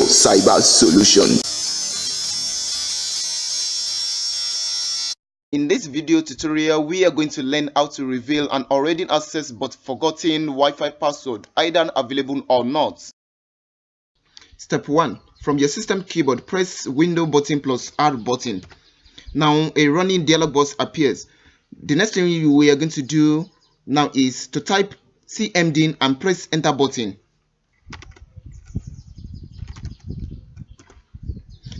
cyber solution. In this video tutorial, we are going to learn how to reveal an already accessed but forgotten Wi-Fi password, either available or not. Step 1. From your system keyboard, press Window button plus R button. Now a running dialog box appears. The next thing we are going to do now is to type CMD and press Enter button.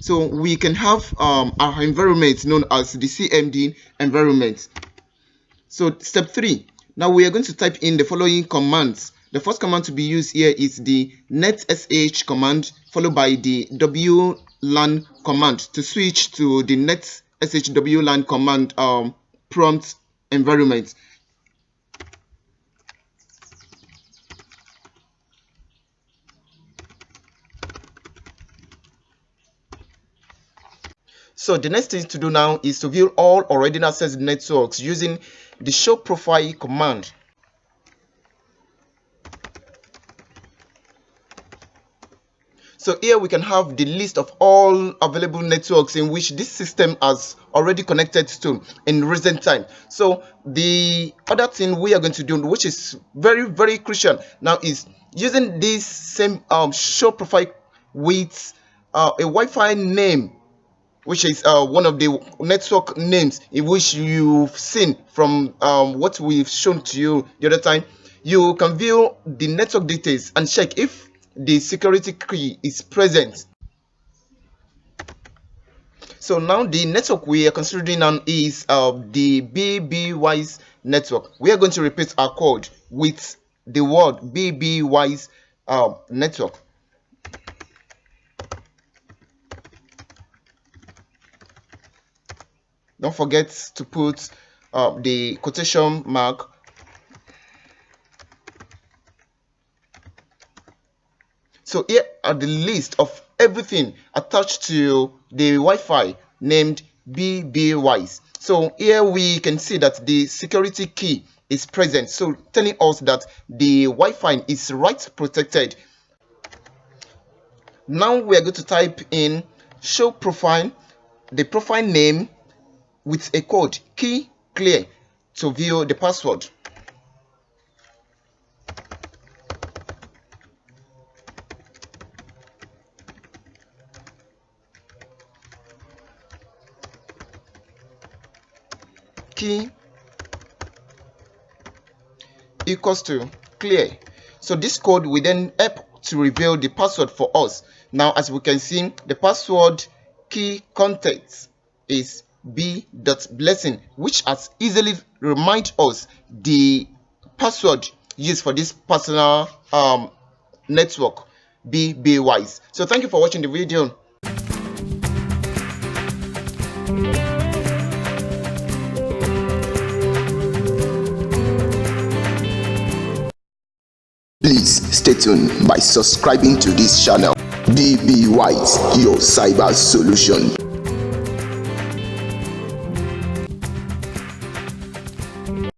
So we can have our environment known as the CMD environment. So step 3. Now we are going to type in the following commands. The first command to be used here is the netsh command, followed by the wlan command to switch to the netsh wlan command prompt environment. So the next thing to do now is to view all already accessed networks using the show profile command. So here we can have the list of all available networks in which this system has already connected to in recent time. So the other thing we are going to do, which is very crucial now, is using this same show profile with a Wi-Fi name, which is one of the network names in which you've seen from what we've shown to you the other time. You can view the network details and check if the security key is present. So now the network we are considering now is the BBWise network. We are going to repeat our code with the word BBWise network. Don't forget to put the quotation mark. So here are the list of everything attached to the Wi-Fi named BBWise. So here we can see that the security key is present, so telling us that the Wi-Fi is right protected. Now we are going to type in show profile, the profile name with a code key clear to view the password. Key equals to clear. So this code will then help to reveal the password for us. Now as we can see, the password key context is b.blessing, which has easily remind us the password used for this personal network BBWise. So thank you for watching the video. Please stay tuned by subscribing to this channel. BBWise, your cyber solution.